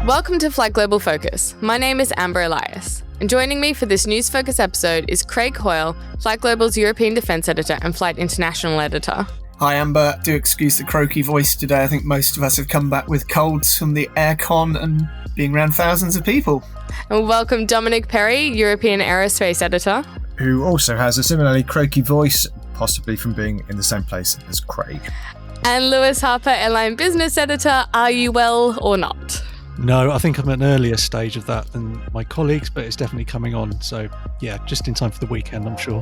Welcome to FlightGlobal Focus. My name is Amber Elias, and joining me for this News Focus episode is Craig Hoyle, FlightGlobal's European Defence Editor and Flight International Editor. Hi Amber, do excuse the croaky voice today. I think most of us have come back with colds from the aircon and being around thousands of people. And welcome Dominic Perry, European Aerospace Editor. Who also has a similarly croaky voice, possibly from being in the same place as Craig. And Lewis Harper, Airline Business Editor. Are you well or not? No, I think I'm at an earlier stage of that than my colleagues, but it's definitely coming on. So, yeah, just in time for the weekend, I'm sure.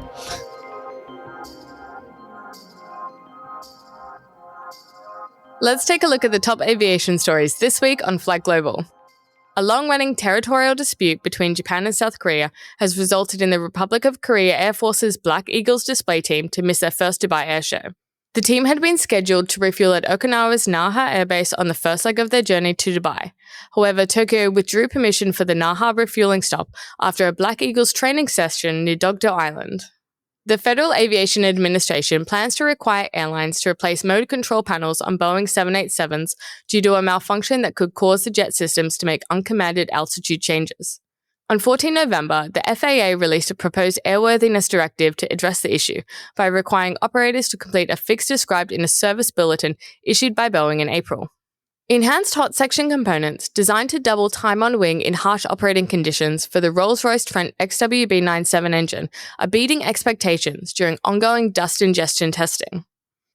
Let's take a look at the top aviation stories this week on FlightGlobal. A long-running territorial dispute between Japan and South Korea has resulted in the Republic of Korea Air Force's Black Eagles display team to miss their first Dubai airshow. The team had been scheduled to refuel at Okinawa's Naha airbase on the first leg of their journey to Dubai. However, Tokyo withdrew permission for the Naha refueling stop after a Black Eagles training session near Dokdo Island. The Federal Aviation Administration plans to require airlines to replace mode control panels on Boeing 787s due to a malfunction that could cause the jet systems to make uncommanded altitude changes. On 14 November, the FAA released a proposed airworthiness directive to address the issue by requiring operators to complete a fix described in a service bulletin issued by Boeing in April. Enhanced hot section components, designed to double time on wing in harsh operating conditions for the Rolls-Royce XWB-97 engine, are beating expectations during ongoing dust ingestion testing.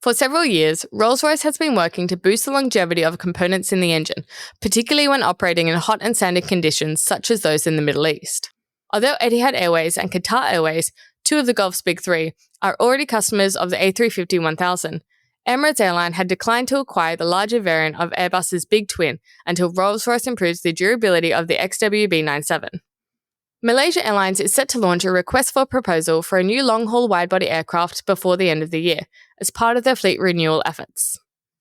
For several years, Rolls-Royce has been working to boost the longevity of components in the engine, particularly when operating in hot and sandy conditions such as those in the Middle East. Although Etihad Airways and Qatar Airways, two of the Gulf's big three, are already customers of the A350-1000, Emirates Airline had declined to acquire the larger variant of Airbus's Big Twin until Rolls-Royce improves the durability of the XWB-97. Malaysia Airlines is set to launch a request for proposal for a new long-haul wide-body aircraft before the end of the year, as part of their fleet renewal efforts.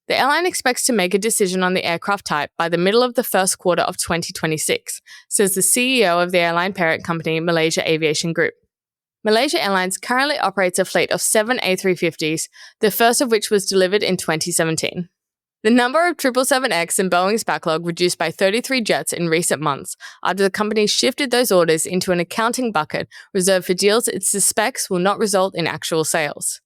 The airline expects to make a decision on the aircraft type by the middle of the first quarter of 2026, says the CEO of the airline parent company Malaysia Aviation Group. Malaysia Airlines currently operates a fleet of 7 A350s, the first of which was delivered in 2017. The number of 777X in Boeing's backlog reduced by 33 jets in recent months after the company shifted those orders into an accounting bucket reserved for deals it suspects will not result in actual sales.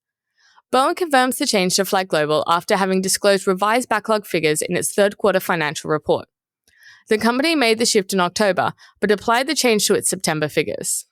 Boeing confirms the change to FlightGlobal after having disclosed revised backlog figures in its third quarter financial report. The company made the shift in October, but applied the change to its September figures.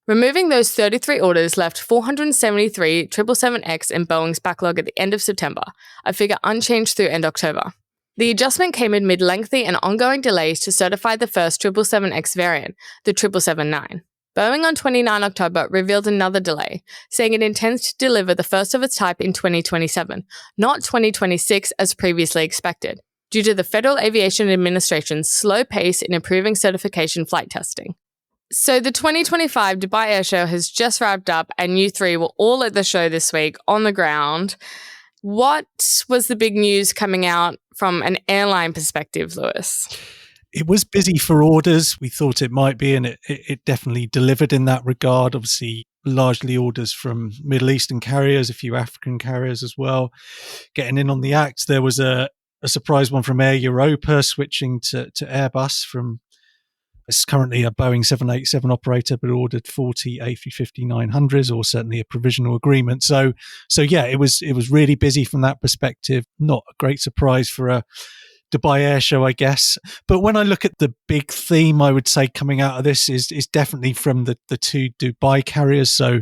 Removing those 33 orders left 473 777X in Boeing's backlog at the end of September, a figure unchanged through end October. The adjustment came amid lengthy and ongoing delays to certify the first 777X variant, the 777-9. Boeing on 29 October revealed another delay, saying it intends to deliver the first of its type in 2027, not 2026 as previously expected, due to the Federal Aviation Administration's slow pace in improving certification flight testing. So the 2025 Dubai Airshow has just wrapped up and you three were all at the show this week on the ground. What was the big news coming out from an airline perspective, Lewis? It was busy for orders. We thought it might be, and it definitely delivered in that regard. Obviously, largely orders from Middle Eastern carriers, a few African carriers as well, getting in on the act. There was a surprise one from Air Europa switching to Airbus from... It's currently a Boeing 787 operator, but ordered 40 A350-900s, or certainly a provisional agreement. So yeah, it was really busy from that perspective. Not a great surprise for a Dubai Air Show, I guess. But when I look at the big theme, I would say coming out of this is definitely from the two Dubai carriers, so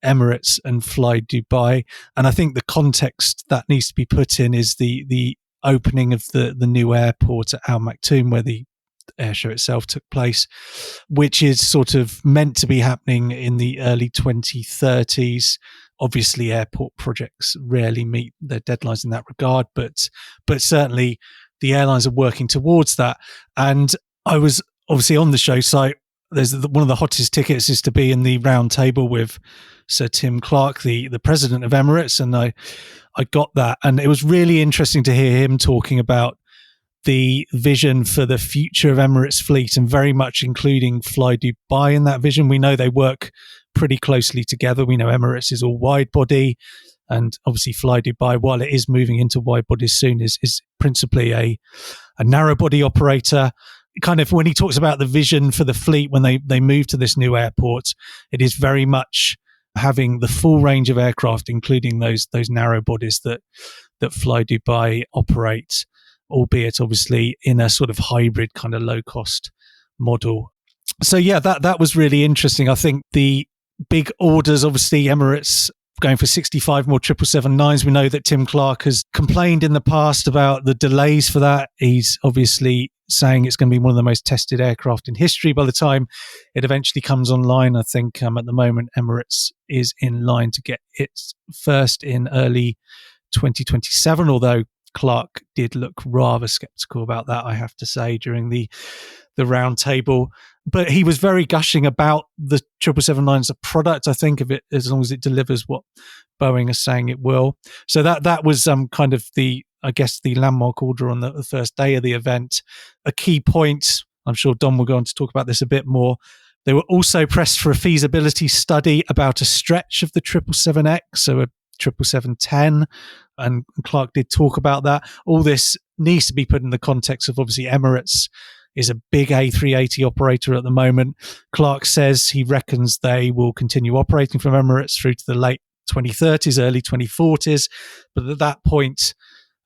Emirates and Fly Dubai. And I think the context that needs to be put in is the opening of the new airport at Al Maktoum, where the airshow itself took place, which is sort of meant to be happening in the early 2030s. Obviously, airport projects rarely meet their deadlines in that regard, but certainly the airlines are working towards that. And I was obviously on the show site. There's one of the hottest tickets is to be in the round table with Sir Tim Clark, the president of Emirates, and I got that, and it was really interesting to hear him talking about the vision for the future of Emirates fleet, and very much including Fly Dubai in that vision. We know they work pretty closely together. We know Emirates is all wide body. And obviously Fly Dubai, while it is moving into wide bodies soon, is principally a narrow body operator. Kind of when he talks about the vision for the fleet when they move to this new airport, it is very much having the full range of aircraft, including those narrow bodies that Fly Dubai operate, albeit obviously in a sort of hybrid kind of low cost model. So yeah, that was really interesting. I think the big orders, obviously Emirates going for 65 more 777-9s. We know that Tim Clark has complained in the past about the delays for that. He's obviously saying it's going to be one of the most tested aircraft in history by the time it eventually comes online. I think at the moment Emirates is in line to get its first in early 2027, although Clark did look rather sceptical about that, I have to say, during the round table. But he was very gushing about the 777-9 as a product, I think, of it, as long as it delivers what Boeing is saying it will. So that was kind of the landmark order on the first day of the event. A key point, I'm sure Dom will go on to talk about this a bit more. They were also pressed for a feasibility study about a stretch of the 777X, so a 777-10, and Clark did talk about that. All this needs to be put in the context of obviously Emirates is a big A380 operator at the moment. Clark says he reckons they will continue operating from Emirates through to the late 2030s, early 2040s. But at that point,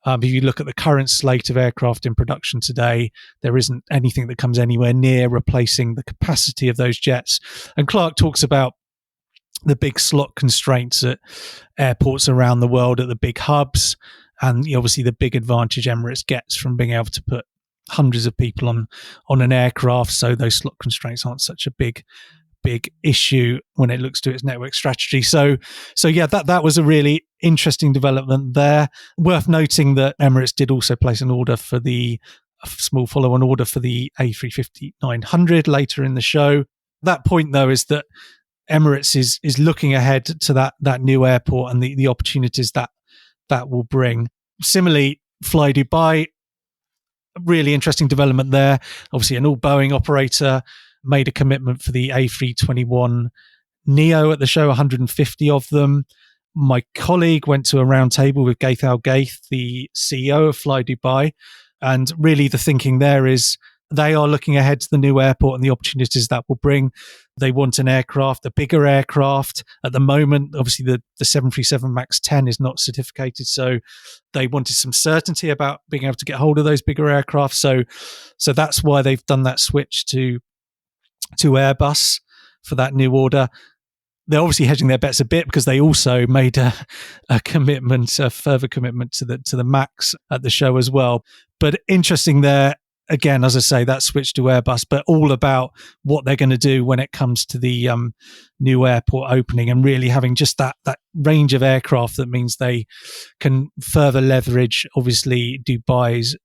if you look at the current slate of aircraft in production today, there isn't anything that comes anywhere near replacing the capacity of those jets. And Clark talks about the big slot constraints at airports around the world, at the big hubs, and obviously the big advantage Emirates gets from being able to put hundreds of people on an aircraft, so those slot constraints aren't such a big issue when it looks to its network strategy. So yeah, that was a really interesting development there. Worth noting that Emirates did also place an order for a small follow-on order for the A350-900 later in the show. That point though is that Emirates is looking ahead to that new airport and the opportunities that will bring. Similarly, Fly Dubai, really interesting development there. Obviously, an all Boeing operator made a commitment for the A321 Neo at the show, 150 of them. My colleague went to a round table with Gaith Al Gaith, the CEO of Fly Dubai, and really the thinking there is they are looking ahead to the new airport and the opportunities that will bring. They want an aircraft, a bigger aircraft. At the moment, obviously, the 737 MAX 10 is not certificated, so they wanted some certainty about being able to get hold of those bigger aircraft. So that's why they've done that switch to Airbus for that new order. They're obviously hedging their bets a bit because they also made a further commitment to the MAX at the show as well. But interesting there. Again, as I say, that switch to Airbus, but all about what they're going to do when it comes to the new airport opening and really having just that range of aircraft that means they can further leverage, obviously, Dubai's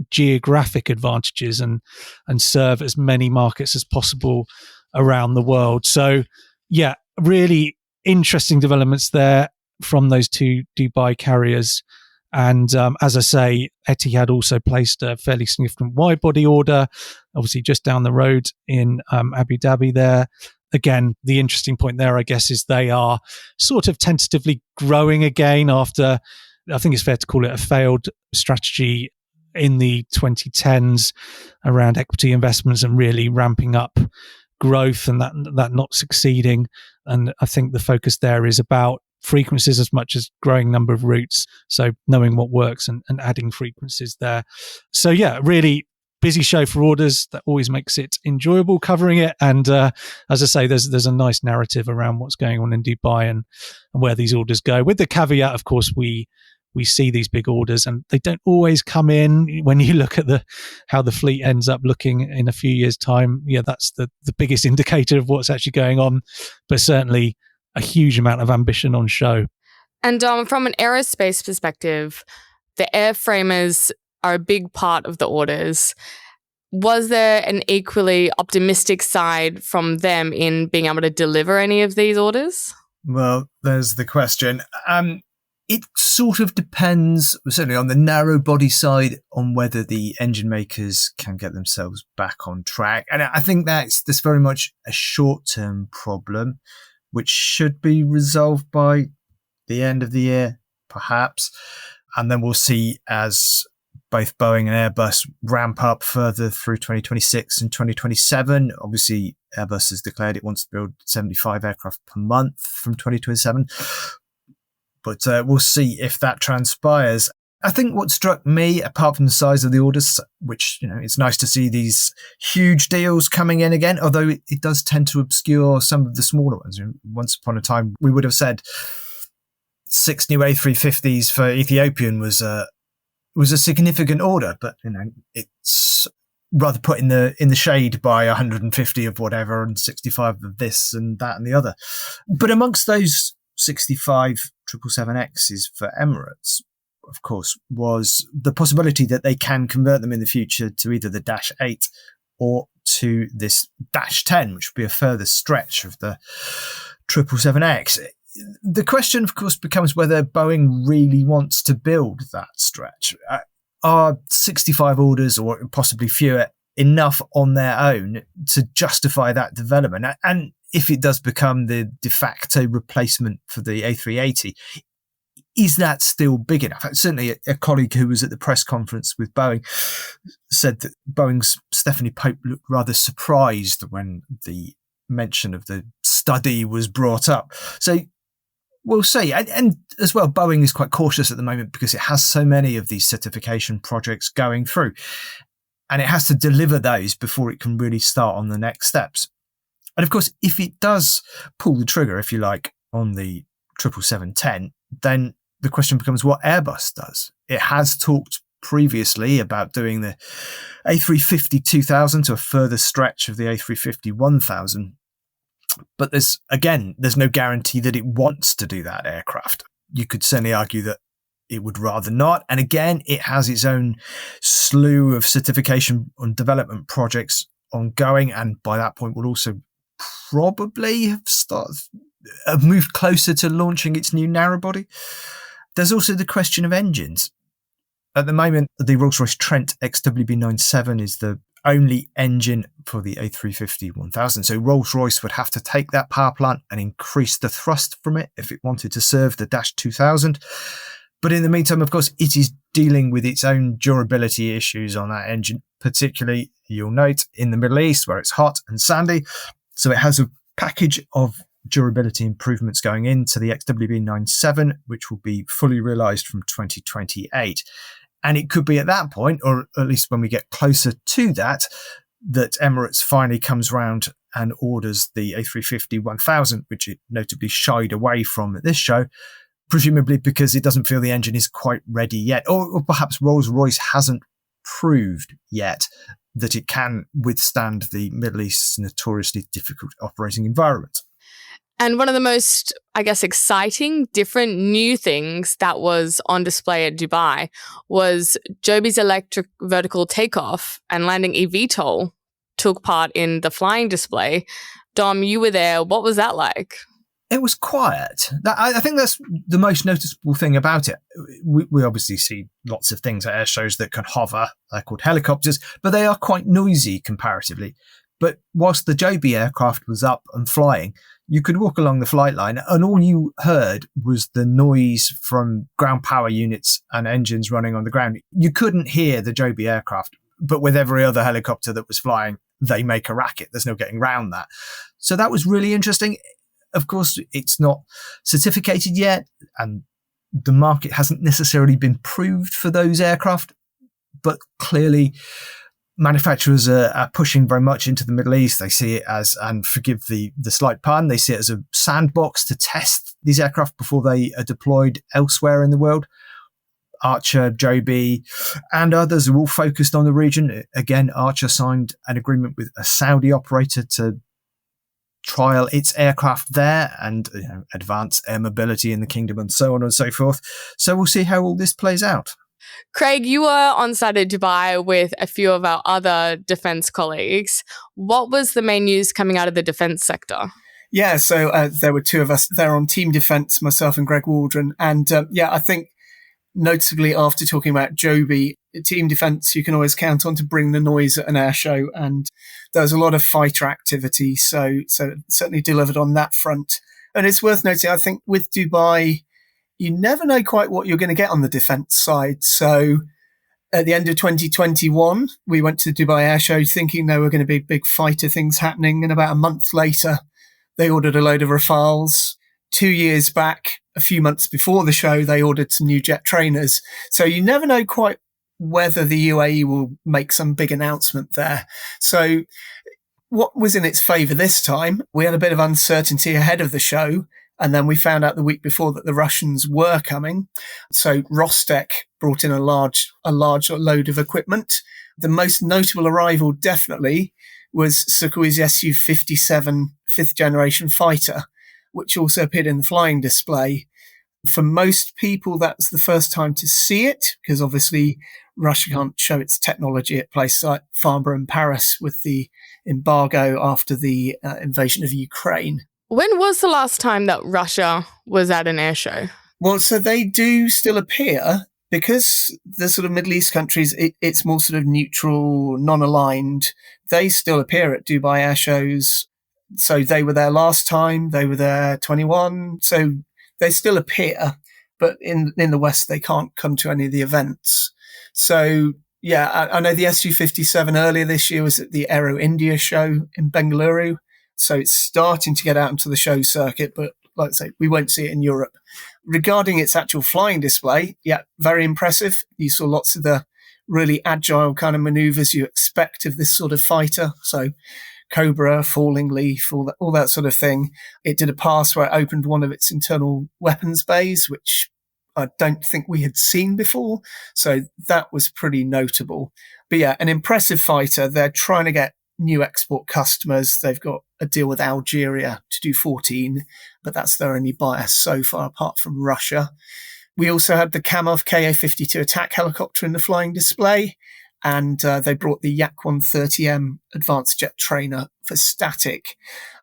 geographic advantages and serve as many markets as possible around the world. So, yeah, really interesting developments there from those two Dubai carriers. And as I say, Etihad also placed a fairly significant wide-body order, obviously just down the road in Abu Dhabi there. Again, the interesting point there, I guess, is they are sort of tentatively growing again after, I think it's fair to call it a failed strategy in the 2010s around equity investments and really ramping up growth and that not succeeding. And I think the focus there is about frequencies as much as growing number of routes, so knowing what works and adding frequencies there. So yeah, really busy show for orders. That always makes it enjoyable covering it, and as I say, there's a nice narrative around what's going on in Dubai and where these orders go, with the caveat, of course, we see these big orders and they don't always come in. When you look at how the fleet ends up looking in a few years' time, yeah, that's the biggest indicator of what's actually going on, but certainly a huge amount of ambition on show. And from an aerospace perspective, the airframers are a big part of the orders. Was there an equally optimistic side from them in being able to deliver any of these orders? Well, there's the question. It sort of depends, certainly on the narrow body side, on whether the engine makers can get themselves back on track. And I think that's very much a short-term problem, which should be resolved by the end of the year, perhaps. And then we'll see as both Boeing and Airbus ramp up further through 2026 and 2027. Obviously, Airbus has declared it wants to build 75 aircraft per month from 2027. But we'll see if that transpires. I think what struck me, apart from the size of the orders, which, it's nice to see these huge deals coming in again, although it does tend to obscure some of the smaller ones. Once upon a time, we would have said 6 new A350s for Ethiopian was a significant order, but it's rather put in the shade by 150 of whatever and 65 of this and that and the other. But amongst those 65 777Xs for Emirates, of course, was the possibility that they can convert them in the future to either the Dash 8 or to this Dash 10, which would be a further stretch of the 777X. The question, of course, becomes whether Boeing really wants to build that stretch. Are 65 orders, or possibly fewer, enough on their own to justify that development? And if it does become the de facto replacement for the A380, is that still big enough? Certainly a colleague who was at the press conference with Boeing said that Boeing's Stephanie Pope looked rather surprised when the mention of the study was brought up. So we'll see. And as well, Boeing is quite cautious at the moment because it has so many of these certification projects going through, and it has to deliver those before it can really start on the next steps. And of course, if it does pull the trigger, if you like, on the 777-10, then the question becomes what Airbus does. It has talked previously about doing the A350-2000 to a further stretch of the A350-1000. But there's no guarantee that it wants to do that aircraft. You could certainly argue that it would rather not. And again, it has its own slew of certification and development projects ongoing. And by that point, will also probably have moved closer to launching its new narrowbody. There's also the question of engines. At the moment, the Rolls-Royce Trent XWB-97 is the only engine for the A350-1000. So Rolls-Royce would have to take that power plant and increase the thrust from it if it wanted to serve the Dash 2000. But in the meantime, of course, it is dealing with its own durability issues on that engine, particularly, you'll note, in the Middle East where it's hot and sandy. So it has a package of durability improvements going into the XWB-97, which will be fully realised from 2028. And it could be at that point, or at least when we get closer to that, that Emirates finally comes round and orders the A350-1000, which it notably shied away from at this show, presumably because it doesn't feel the engine is quite ready yet. Or perhaps Rolls-Royce hasn't proved yet that it can withstand the Middle East's notoriously difficult operating environment. And one of the most, exciting, different new things that was on display at Dubai was Joby's electric vertical takeoff and landing eVTOL took part in the flying display. Dom, you were there. What was that like? It was quiet. I think that's the most noticeable thing about it. We obviously see lots of things at air shows that can hover. They're called helicopters, but they are quite noisy comparatively. But whilst the Joby aircraft was up and flying, you could walk along the flight line and all you heard was the noise from ground power units and engines running on the ground. You couldn't hear the Joby aircraft, but with every other helicopter that was flying, they make a racket. There's no getting around that. So that was really interesting. Of course, it's not certificated yet, and the market hasn't necessarily been proved for those aircraft, but clearly manufacturers are pushing very much into the Middle East. They see it as, and forgive the slight pun, they see it as a sandbox to test these aircraft before they are deployed elsewhere in the world. Archer, Joby, and others are all focused on the region. Again, Archer signed an agreement with a Saudi operator to trial its aircraft there and advance air mobility in the kingdom and so on and so forth. So we'll see how all this plays out. Craig, you were on site at Dubai with a few of our other defence colleagues. What was the main news coming out of the defence sector? Yeah, so there were two of us there on Team Defence, myself and Greg Waldron. And I think notably after talking about Joby, Team Defence, you can always count on to bring the noise at an air show. And there was a lot of fighter activity. So certainly delivered on that front. And it's worth noting, I think with Dubai, you never know quite what you're going to get on the defence side. So at the end of 2021, we went to Dubai Airshow thinking there were going to be big fighter things happening. And about a month later, they ordered a load of Rafales. 2 years back, a few months before the show, they ordered some new jet trainers. So you never know quite whether the UAE will make some big announcement there. So what was in its favour this time? We had a bit of uncertainty ahead of the show. And then we found out the week before that the Russians were coming. So Rostec brought in a large load of equipment. The most notable arrival definitely was Sukhoi's Su-57 fifth generation fighter, which also appeared in the flying display. For most people, that's the first time to see it, because obviously Russia can't show its technology at places like Farnborough and Paris with the embargo after the invasion of Ukraine. When was the last time that Russia was at an air show? Well, so they do still appear, because the sort of Middle East countries, it's more sort of neutral, non-aligned. They still appear at Dubai air shows. So they were there last time. They were there 21. So they still appear, but in the West, they can't come to any of the events. So yeah, I know the Su-57 earlier this year was at the Aero India show in Bengaluru. So it's starting to get out into the show circuit, but like I say, we won't see it in Europe. Regarding its actual flying display, yeah, very impressive. You saw lots of the really agile kind of maneuvers you expect of this sort of fighter. So Cobra, falling leaf, all that sort of thing. It did a pass where it opened one of its internal weapons bays, which I don't think we had seen before. So that was pretty notable. But yeah, an impressive fighter. They're trying to get new export customers. They've got a deal with Algeria to do 14, but that's their only buyer so far, apart from Russia. We also had the Kamov Ka-52 attack helicopter in the flying display, and they brought the Yak-130M advanced jet trainer for static.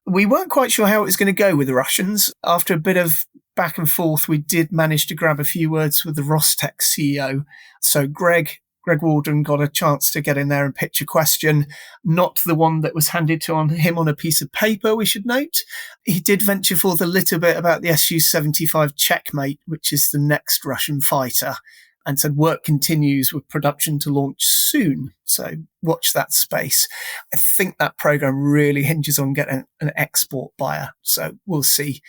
We weren't quite sure how it was going to go with the Russians. After a bit of back and forth, we did manage to grab a few words with the Rostec CEO. So Greg Waldron got a chance to get in there and pitch a question, not the one that was handed to him on a piece of paper, we should note. He did venture forth a little bit about the Su-75 Checkmate, which is the next Russian fighter, and said work continues with production to launch soon. So watch that space. I think that program really hinges on getting an export buyer. So we'll see.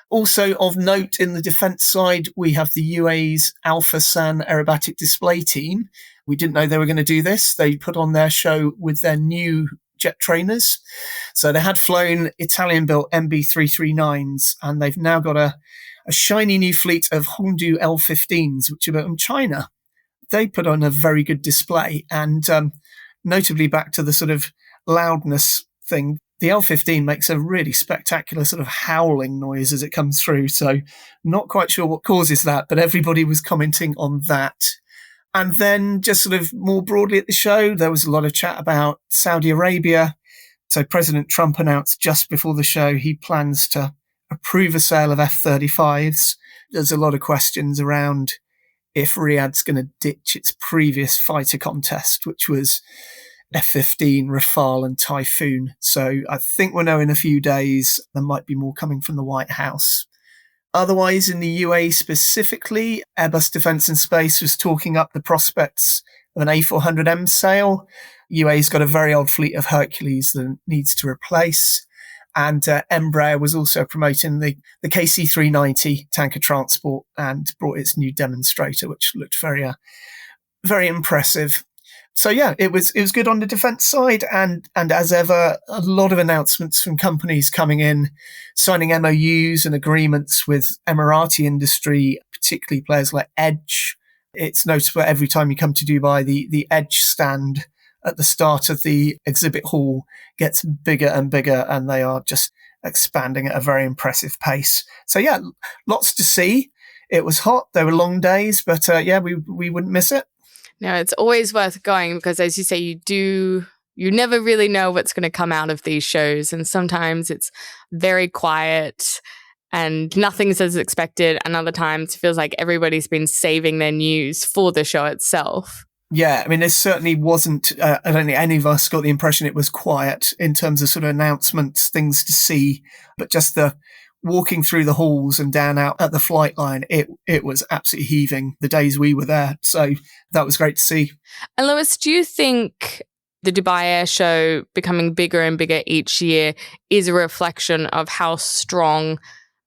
Also of note in the defence side, we have the UAE's Alpha San aerobatic display team. We didn't know they were going to do this. They put on their show with their new jet trainers. So they had flown Italian-built MB339s, and they've now got a shiny new fleet of Hongdu L-15s, which are built in China. They put on a very good display, and notably back to the sort of loudness thing, the L-15 makes a really spectacular sort of howling noise as it comes through. So not quite sure what causes that, but everybody was commenting on that. And then just sort of more broadly at the show, there was a lot of chat about Saudi Arabia. So President Trump announced just before the show he plans to approve a sale of F-35s. There's a lot of questions around if Riyadh's going to ditch its previous fighter contest, which was F-15, Rafale and Typhoon. So I think we'll know in a few days. There might be more coming from the White House. Otherwise, in the UAE specifically, Airbus Defence and Space was talking up the prospects of an A400M sale. UAE's got a very old fleet of Hercules that it needs to replace. And Embraer was also promoting the KC-390 tanker transport and brought its new demonstrator, which looked very impressive. So yeah, it was good on the defence side, and as ever, a lot of announcements from companies coming in, signing MOUs and agreements with Emirati industry, particularly players like Edge. It's notable every time you come to Dubai, the Edge stand at the start of the exhibit hall gets bigger and bigger, and they are just expanding at a very impressive pace. So yeah, lots to see. It was hot. There were long days, but yeah, we wouldn't miss it. No, it's always worth going because, as you say, you never really know what's going to come out of these shows. And sometimes it's very quiet and nothing's as expected. And other times it feels like everybody's been saving their news for the show itself. Yeah, I mean, there certainly wasn't, I don't think any of us got the impression it was quiet in terms of sort of announcements, things to see, but just walking through the halls and down out at the flight line, it was absolutely heaving the days we were there. So that was great to see. And Lewis, do you think the Dubai Air Show becoming bigger and bigger each year is a reflection of how strong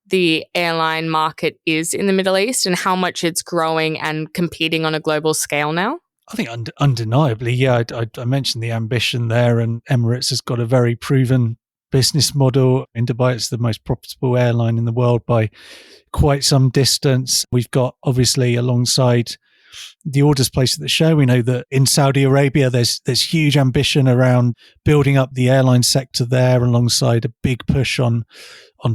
the airline market is in the Middle East and how much it's growing and competing on a global scale now? I think undeniably, yeah. I mentioned the ambition there, and Emirates has got a very proven business model. In Dubai, it's the most profitable airline in the world by quite some distance. We've got, obviously, alongside the orders placed at the show, we know that in Saudi Arabia, there's huge ambition around building up the airline sector there, alongside a big push on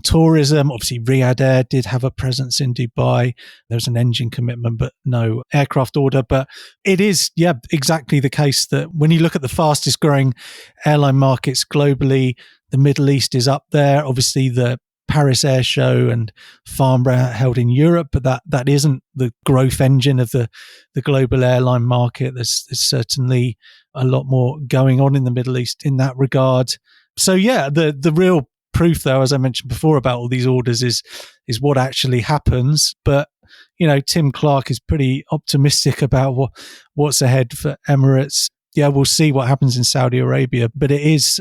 tourism. Obviously, Riyadh Air did have a presence in Dubai. There's an engine commitment, but no aircraft order. But it is, exactly the case that when you look at the fastest growing airline markets globally, the Middle East is up there. Obviously, the Paris Air Show and Farnborough held in Europe, but that isn't the growth engine of the global airline market. There's certainly a lot more going on in the Middle East in that regard. So the real proof, though, as I mentioned before, about all these orders is what actually happens. But Tim Clark is pretty optimistic about what's ahead for Emirates. Yeah, we'll see what happens in Saudi Arabia, but it is,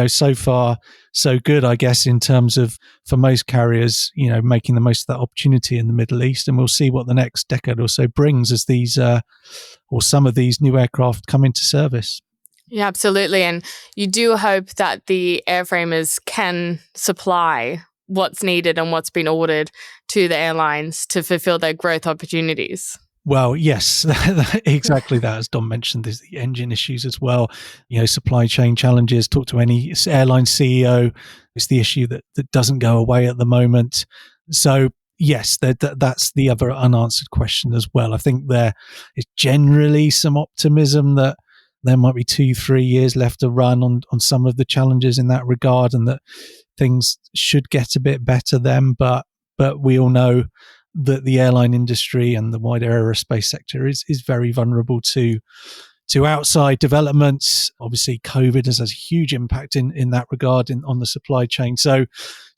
so far so good, I guess, in terms of, for most carriers, making the most of that opportunity in the Middle East. And we'll see what the next decade or so brings as these or some of these new aircraft come into service. Yeah, absolutely. And you do hope that the airframers can supply what's needed and what's been ordered to the airlines to fulfill their growth opportunities. Well, yes, exactly that. As Dom mentioned, there's the engine issues as well. Supply chain challenges. Talk to any airline CEO. It's the issue that doesn't go away at the moment. So, yes, that's the other unanswered question as well. I think there is generally some optimism that there might be 2-3 years left to run on some of the challenges in that regard, and that things should get a bit better then. But we all know that the airline industry and the wider aerospace sector is very vulnerable to outside developments. Obviously, COVID has a huge impact in that regard on the supply chain. So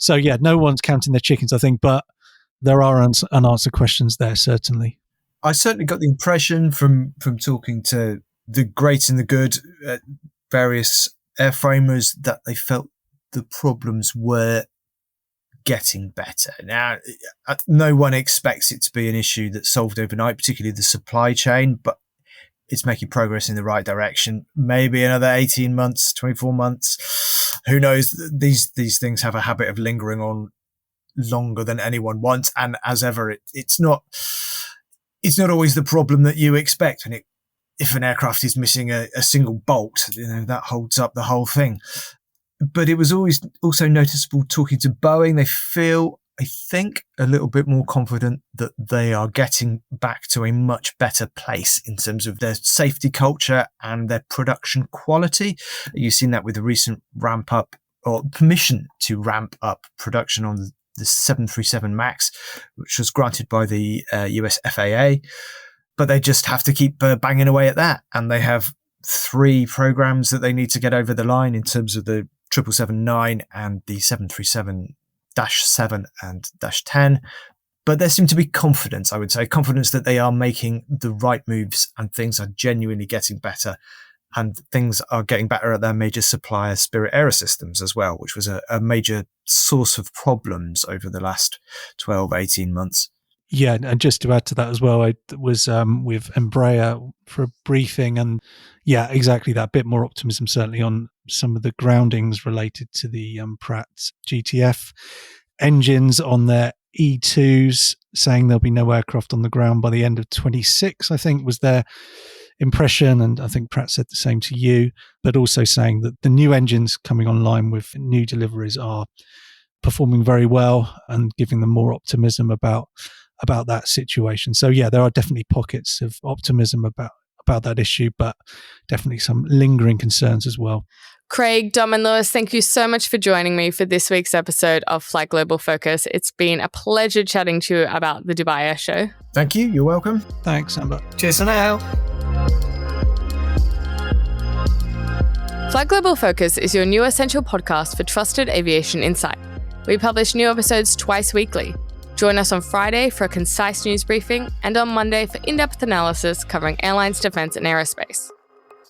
yeah, no one's counting their chickens, I think, but there are unanswered questions there, certainly. I certainly got the impression from talking to the great and the good various airframers that they felt the problems were getting better. Now, no one expects it to be an issue that's solved overnight, particularly the supply chain, but it's making progress in the right direction. Maybe another 18 months, 24 months. Who knows? These things have a habit of lingering on longer than anyone wants. And as ever, it's not always the problem that you expect. And if an aircraft is missing a single bolt, that holds up the whole thing. But it was always also noticeable talking to Boeing. They feel, I think, a little bit more confident that they are getting back to a much better place in terms of their safety culture and their production quality. You've seen that with the recent ramp up or permission to ramp up production on the 737 MAX, which was granted by the US FAA. But they just have to keep banging away at that. And they have 3 programs that they need to get over the line in terms of the 777-9 and the 737-7 and -10. But there seemed to be confidence, I would say, confidence that they are making the right moves and things are genuinely getting better. And things are getting better at their major supplier, Spirit Aerosystems, as well, which was a major source of problems over the last 12, 18 months. Yeah, and just to add to that as well, I was with Embraer for a briefing, and yeah, exactly that. Bit more optimism certainly on some of the groundings related to the Pratt GTF engines on their E2s, saying there'll be no aircraft on the ground by the end of 26, I think was their impression, and I think Pratt said the same to you, but also saying that the new engines coming online with new deliveries are performing very well and giving them more optimism about that situation. So yeah, there are definitely pockets of optimism about that issue, but definitely some lingering concerns as well. Craig, Dom and Lewis, thank you so much for joining me for this week's episode of FlightGlobal Focus. It's been a pleasure chatting to you about the Dubai Air Show. Thank you. You're welcome. Thanks, Amber. Cheers for now. FlightGlobal Focus is your new essential podcast for trusted aviation insight. We publish new episodes twice weekly. Join us on Friday for a concise news briefing and on Monday for in-depth analysis covering airlines, defense, and aerospace.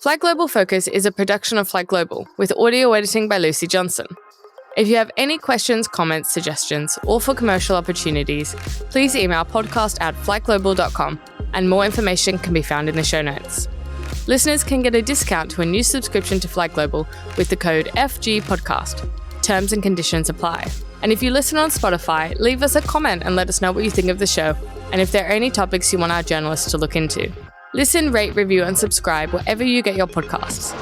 FlightGlobal Focus is a production of FlightGlobal with audio editing by Lucy Johnson. If you have any questions, comments, suggestions, or for commercial opportunities, please email podcast@flightglobal.com, and more information can be found in the show notes. Listeners can get a discount to a new subscription to FlightGlobal with the code FGPodcast. Terms and conditions apply. And if you listen on Spotify, leave us a comment and let us know what you think of the show, and if there are any topics you want our journalists to look into. Listen, rate, review, and subscribe wherever you get your podcasts.